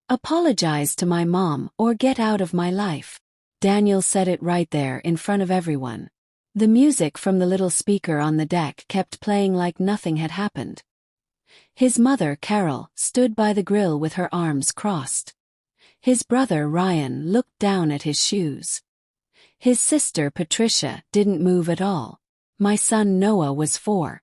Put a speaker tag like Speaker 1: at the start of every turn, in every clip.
Speaker 1: Apologize to my mom or get out of my life. Daniel said it right there in front of everyone. The music from the little speaker on the deck kept playing like nothing had happened. His mother, Carol, stood by the grill with her arms crossed. His brother, Ryan, looked down at his shoes. His sister, Patricia, didn't move at all. My son, Noah, was 4.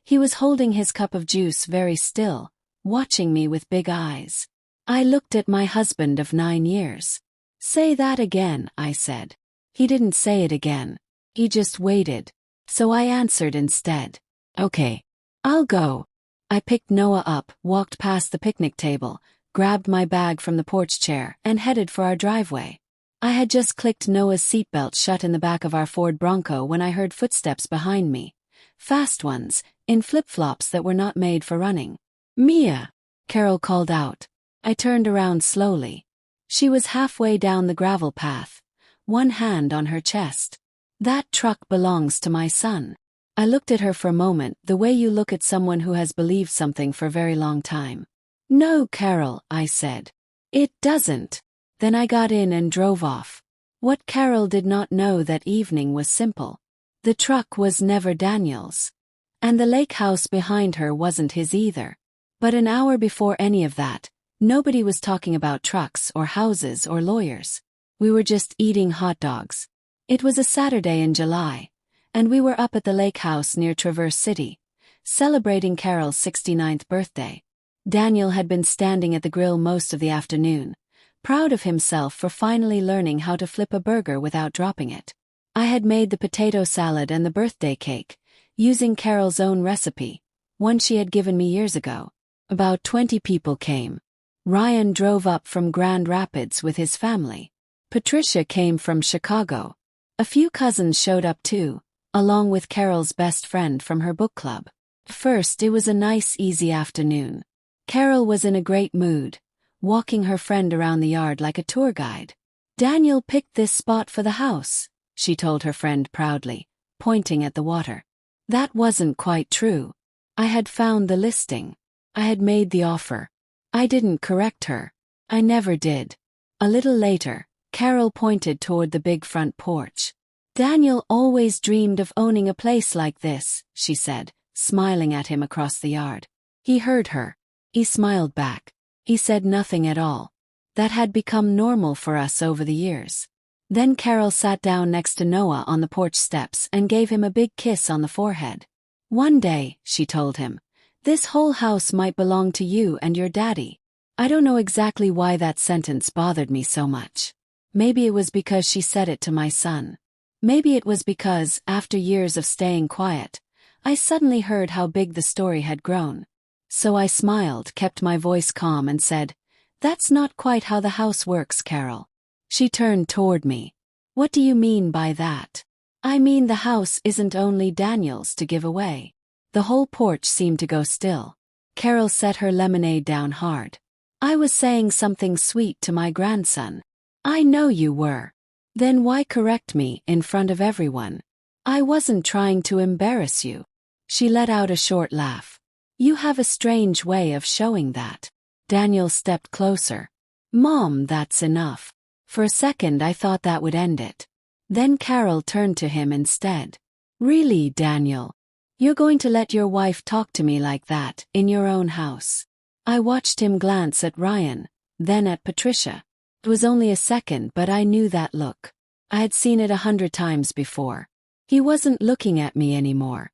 Speaker 1: He was holding his cup of juice very still, watching me with big eyes. I looked at my husband of 9 years. Say that again, I said. He didn't say it again. He just waited. So I answered instead. Okay. I'll go. I picked Noah up, walked past the picnic table, grabbed my bag from the porch chair, and headed for our driveway. I had just clicked Noah's seatbelt shut in the back of our Ford Bronco when I heard footsteps behind me. Fast ones, in flip-flops that were not made for running. Mia! Carol called out. I turned around slowly. She was halfway down the gravel path, one hand on her chest. That truck belongs to my son. I looked at her for a moment, the way you look at someone who has believed something for a very long time. No, Carol, I said. It doesn't. Then I got in and drove off. What Carol did not know that evening was simple. The truck was never Daniel's. And the lake house behind her wasn't his either. But an hour before any of that, nobody was talking about trucks or houses or lawyers. We were just eating hot dogs. It was a Saturday in July, and we were up at the lake house near Traverse City, celebrating Carol's 69th birthday. Daniel had been standing at the grill most of the afternoon, proud of himself for finally learning how to flip a burger without dropping it. I had made the potato salad and the birthday cake, using Carol's own recipe, one she had given me years ago. About 20 people came. Ryan drove up from Grand Rapids with his family. Patricia came from Chicago. A few cousins showed up too, along with Carol's best friend from her book club. First, it was a nice, easy afternoon. Carol was in a great mood, walking her friend around the yard like a tour guide. Daniel picked this spot for the house, she told her friend proudly, pointing at the water. That wasn't quite true. I had found the listing. I had made the offer. I didn't correct her. I never did. A little later, Carol pointed toward the big front porch. Daniel always dreamed of owning a place like this, she said, smiling at him across the yard. He heard her. He smiled back. He said nothing at all. That had become normal for us over the years. Then Carol sat down next to Noah on the porch steps and gave him a big kiss on the forehead. One day, she told him, this whole house might belong to you and your daddy. I don't know exactly why that sentence bothered me so much. Maybe it was because she said it to my son. Maybe it was because, after years of staying quiet, I suddenly heard how big the story had grown. So I smiled, kept my voice calm and said, "That's not quite how the house works, Carol." She turned toward me. "What do you mean by that?" "I mean the house isn't only Daniel's to give away." The whole porch seemed to go still. Carol set her lemonade down hard. "I was saying something sweet to my grandson." "I know you were." "Then why correct me in front of everyone?" "I wasn't trying to embarrass you." She let out a short laugh. "You have a strange way of showing that." Daniel stepped closer. "Mom, that's enough." For a second I thought that would end it. Then Carol turned to him instead. "Really, Daniel? You're going to let your wife talk to me like that, in your own house?" I watched him glance at Ryan, then at Patricia. It was only a second, but I knew that look. I had seen it 100 times before. He wasn't looking at me anymore.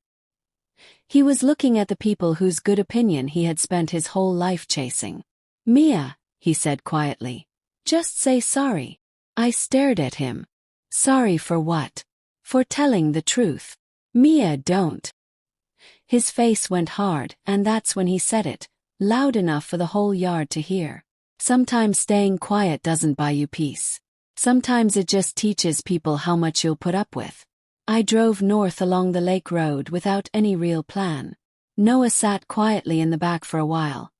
Speaker 1: He was looking at the people whose good opinion he had spent his whole life chasing. "Mia," he said quietly, "just say sorry." I stared at him. "Sorry for what?" "For telling the truth." "Mia, don't." His face went hard, and that's when he said it, loud enough for the whole yard to hear. Sometimes staying quiet doesn't buy you peace. Sometimes it just teaches people how much you'll put up with. I drove north along the lake road without any real plan. Noah sat quietly in the back for a while,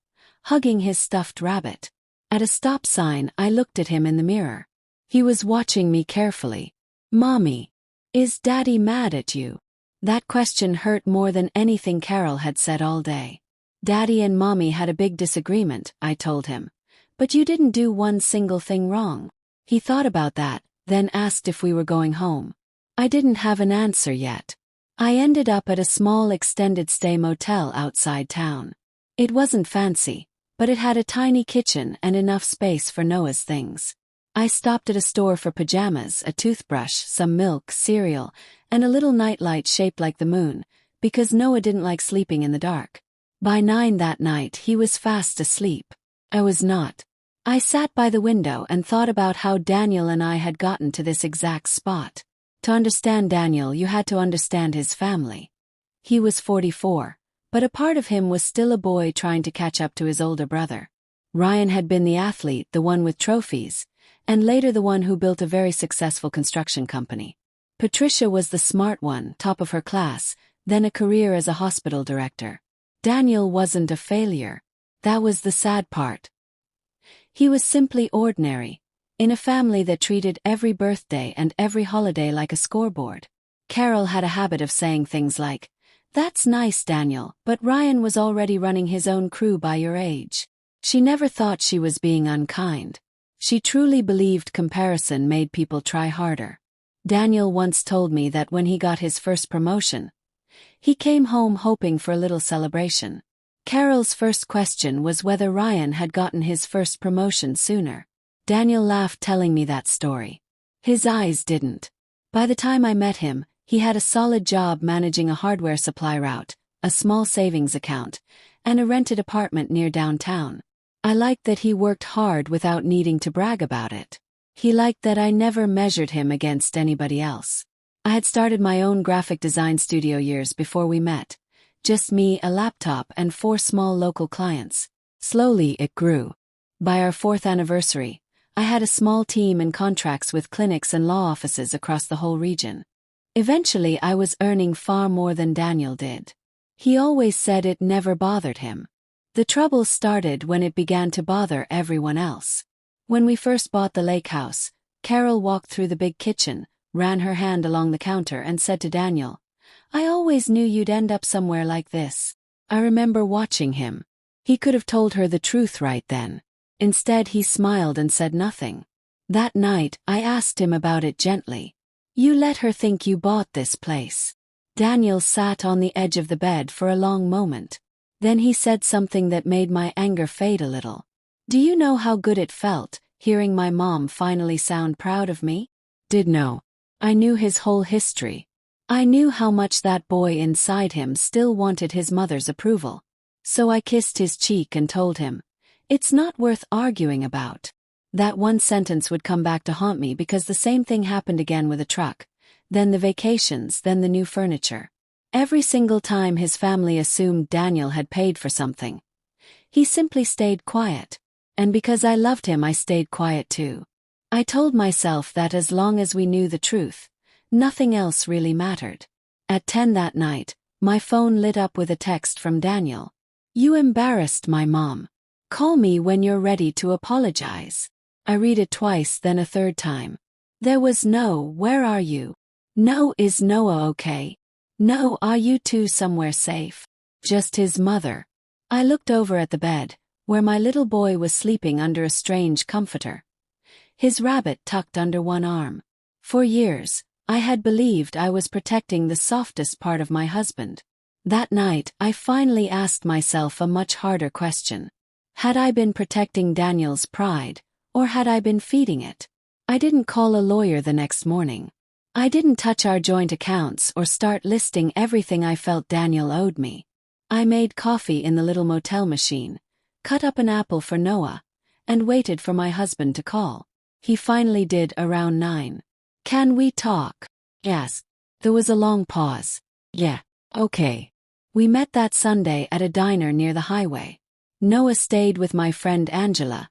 Speaker 1: hugging his stuffed rabbit. At a stop sign, I looked at him in the mirror. He was watching me carefully. "Mommy, is Daddy mad at you?" That question hurt more than anything Carol had said all day. "Daddy and Mommy had a big disagreement," I told him. But you didn't do one single thing wrong. He thought about that, then asked if we were going home. I didn't have an answer yet. I ended up at a small extended stay motel outside town. It wasn't fancy, but it had a tiny kitchen and enough space for Noah's things. I stopped at a store for pajamas, a toothbrush, some milk, cereal, and a little nightlight shaped like the moon, because Noah didn't like sleeping in the dark. By 9 that night he was fast asleep. I was not. I sat by the window and thought about how Daniel and I had gotten to this exact spot. To understand Daniel, you had to understand his family. He was 44, but a part of him was still a boy trying to catch up to his older brother. Ryan had been the athlete, the one with trophies, and later the one who built a very successful construction company. Patricia was the smart one, top of her class, then a career as a hospital director. Daniel wasn't a failure. That was the sad part. He was simply ordinary, in a family that treated every birthday and every holiday like a scoreboard. Carol had a habit of saying things like, "That's nice, Daniel, but Ryan was already running his own crew by your age." She never thought she was being unkind. She truly believed comparison made people try harder. Daniel once told me that when he got his first promotion, he came home hoping for a little celebration. Carol's first question was whether Ryan had gotten his first promotion sooner. Daniel laughed telling me that story. His eyes didn't. By the time I met him, he had a solid job managing a hardware supply route, a small savings account, and a rented apartment near downtown. I liked that he worked hard without needing to brag about it. He liked that I never measured him against anybody else. I had started my own graphic design studio years before we met. Just me, a laptop, and 4 small local clients. Slowly it grew. By our 4th anniversary, I had a small team and contracts with clinics and law offices across the whole region. Eventually I was earning far more than Daniel did. He always said it never bothered him. The trouble started when it began to bother everyone else. When we first bought the lake house, Carol walked through the big kitchen, ran her hand along the counter and said to Daniel, "I always knew you'd end up somewhere like this." I remember watching him. He could have told her the truth right then. Instead he smiled and said nothing. That night, I asked him about it gently. "You let her think you bought this place." Daniel sat on the edge of the bed for a long moment. Then he said something that made my anger fade a little. "Do you know how good it felt, hearing my mom finally sound proud of me?" Did know. I knew his whole history. I knew how much that boy inside him still wanted his mother's approval. So I kissed his cheek and told him, "It's not worth arguing about." That one sentence would come back to haunt me because the same thing happened again with a truck, then the vacations, then the new furniture. Every single time his family assumed Daniel had paid for something, he simply stayed quiet. And because I loved him, I stayed quiet too. I told myself that as long as we knew the truth, nothing else really mattered. At 10 that night, my phone lit up with a text from Daniel. "You embarrassed my mom. Call me when you're ready to apologize." I read it twice, then a third time. There was no, "Where are you?" No, "Is Noah okay?" No, "Are you two somewhere safe?" Just his mother. I looked over at the bed, where my little boy was sleeping under a strange comforter, his rabbit tucked under one arm. For years, I had believed I was protecting the softest part of my husband. That night, I finally asked myself a much harder question. Had I been protecting Daniel's pride, or had I been feeding it? I didn't call a lawyer the next morning. I didn't touch our joint accounts or start listing everything I felt Daniel owed me. I made coffee in the little motel machine, cut up an apple for Noah, and waited for my husband to call. He finally did around 9. "Can we talk?" Yes. There was a long pause. "Yeah, okay." We met that Sunday at a diner near the highway. Noah stayed with my friend Angela,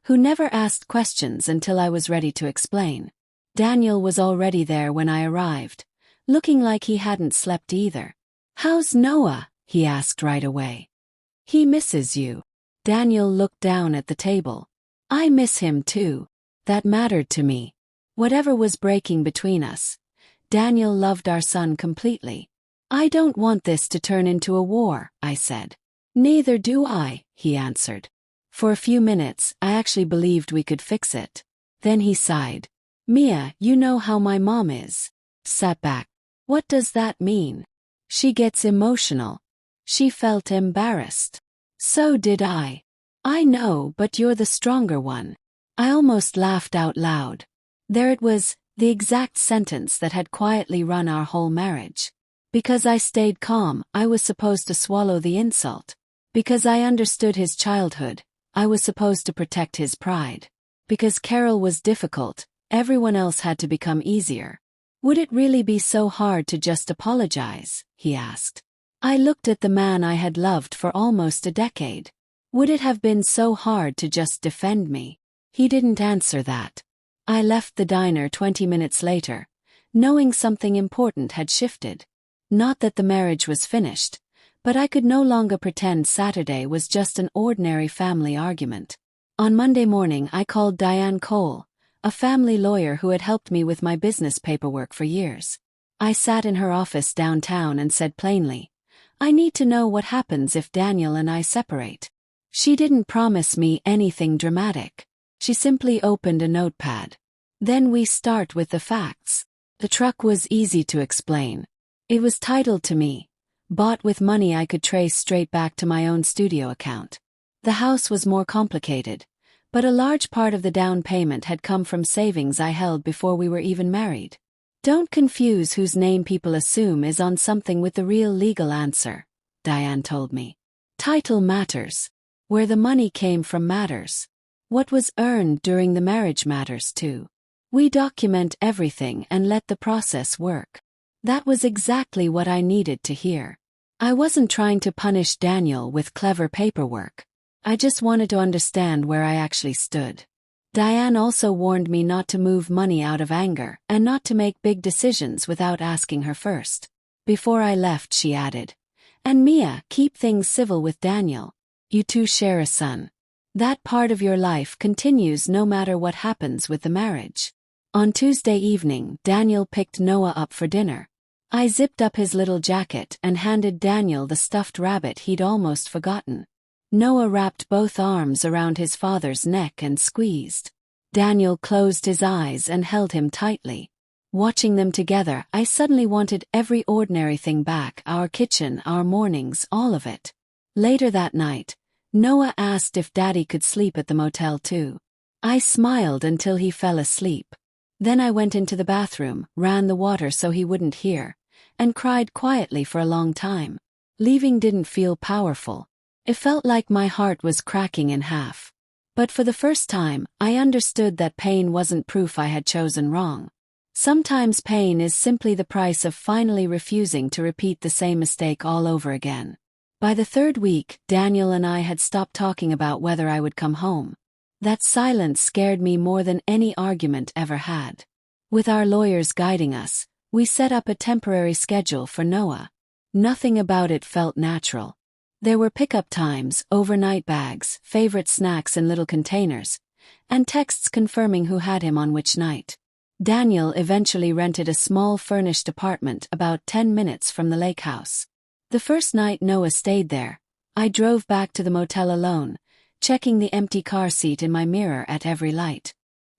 Speaker 1: who never asked questions until I was ready to explain. Daniel was already there when I arrived, looking like he hadn't slept either. "How's Noah?" he asked right away. "He misses you." Daniel looked down at the table. "I miss him too." That mattered to me. Whatever was breaking between us, Daniel loved our son completely. "I don't want this to turn into a war," I said. "Neither do I," he answered. For a few minutes, I actually believed we could fix it. Then he sighed. Mia, you know how my mom is. Sat back. What does that mean? She gets emotional. She felt embarrassed. So did I. I know, but you're the stronger one. I almost laughed out loud. There it was, the exact sentence that had quietly run our whole marriage. Because I stayed calm, I was supposed to swallow the insult. Because I understood his childhood, I was supposed to protect his pride. Because Carol was difficult, everyone else had to become easier. Would it really be so hard to just apologize? He asked. I looked at the man I had loved for almost a decade. Would it have been so hard to just defend me? He didn't answer that. I left the diner 20 minutes later, knowing something important had shifted. Not that the marriage was finished, but I could no longer pretend Saturday was just an ordinary family argument. On Monday morning I called Diane Cole, a family lawyer who had helped me with my business paperwork for years. I sat in her office downtown and said plainly, I need to know what happens if Daniel and I separate. She didn't promise me anything dramatic. She simply opened a notepad. Then we start with the facts. The truck was easy to explain. It was titled to me, bought with money I could trace straight back to my own studio account. The house was more complicated, but a large part of the down payment had come from savings I held before we were even married. Don't confuse whose name people assume is on something with the real legal answer, Diane told me. Title matters. Where the money came from matters. What was earned during the marriage matters too. We document everything and let the process work. That was exactly what I needed to hear. I wasn't trying to punish Daniel with clever paperwork. I just wanted to understand where I actually stood. Diane also warned me not to move money out of anger and not to make big decisions without asking her first. Before I left, she added, and Mia, keep things civil with Daniel. You two share a son. That part of your life continues no matter what happens with the marriage. On Tuesday evening, Daniel picked Noah up for dinner. I zipped up his little jacket and handed Daniel the stuffed rabbit he'd almost forgotten. Noah wrapped both arms around his father's neck and squeezed. Daniel closed his eyes and held him tightly. Watching them together, I suddenly wanted every ordinary thing back, our kitchen, our mornings, all of it. Later that night, Noah asked if Daddy could sleep at the motel too. I smiled until he fell asleep. Then I went into the bathroom, ran the water so he wouldn't hear, and cried quietly for a long time. Leaving didn't feel powerful. It felt like my heart was cracking in half. But for the first time, I understood that pain wasn't proof I had chosen wrong. Sometimes pain is simply the price of finally refusing to repeat the same mistake all over again. By the third week, Daniel and I had stopped talking about whether I would come home. That silence scared me more than any argument ever had. With our lawyers guiding us, we set up a temporary schedule for Noah. Nothing about it felt natural. There were pickup times, overnight bags, favorite snacks in little containers, and texts confirming who had him on which night. Daniel eventually rented a small furnished apartment about 10 minutes from the lake house. The first night Noah stayed there, I drove back to the motel alone, checking the empty car seat in my mirror at every light.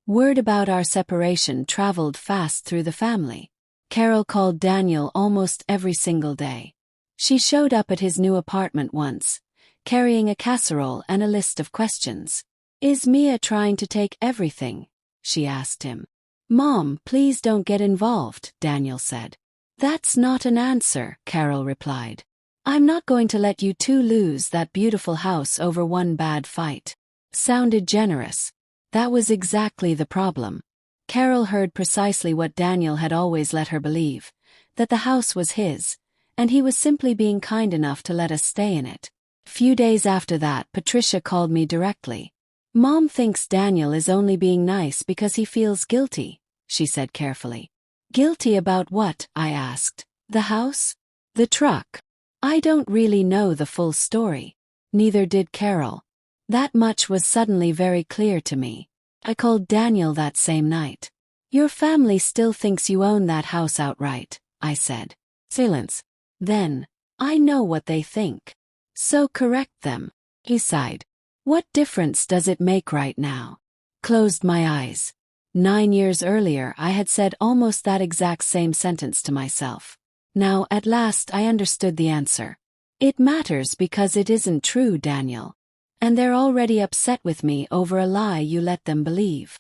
Speaker 1: Word about our separation traveled fast through the family. Carol called Daniel almost every single day. She showed up at his new apartment once, carrying a casserole and a list of questions. Is Mia trying to take everything? She asked him. Mom, please don't get involved, Daniel said. That's not an answer, Carol replied. I'm not going to let you two lose that beautiful house over one bad fight. Sounded generous. That was exactly the problem. Carol heard precisely what Daniel had always let her believe, that the house was his, and he was simply being kind enough to let us stay in it. A few days after that, Patricia called me directly. Mom thinks Daniel is only being nice because he feels guilty, she said carefully. Guilty about what? I asked. The house? The truck? I don't really know the full story. Neither did Carol. That much was suddenly very clear to me. I called Daniel that same night. Your family still thinks you own that house outright, I said. Silence. Then, I know what they think. So correct them. He sighed. What difference does it make right now? Closed my eyes. 9 years earlier I had said almost that exact same sentence to myself. Now, at last, I understood the answer. It matters because it isn't true, Daniel. And they're already upset with me over a lie you let them believe.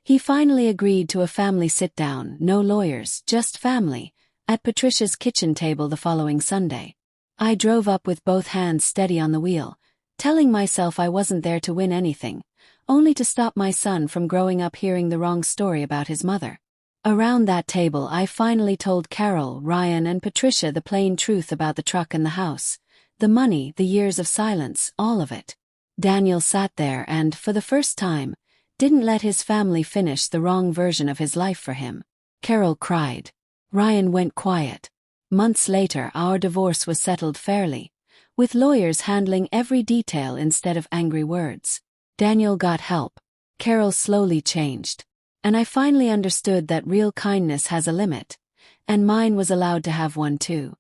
Speaker 1: He finally agreed to a family sit-down, no lawyers, just family, at Patricia's kitchen table the following Sunday. I drove up with both hands steady on the wheel, telling myself I wasn't there to win anything, only to stop my son from growing up hearing the wrong story about his mother. Around that table I finally told Carol, Ryan and Patricia the plain truth about the truck and the house, the money, the years of silence, all of it. Daniel sat there and, for the first time, didn't let his family finish the wrong version of his life for him. Carol cried. Ryan went quiet. Months later our divorce was settled fairly, with lawyers handling every detail instead of angry words. Daniel got help. Carol slowly changed. And I finally understood that real kindness has a limit, and mine was allowed to have one too.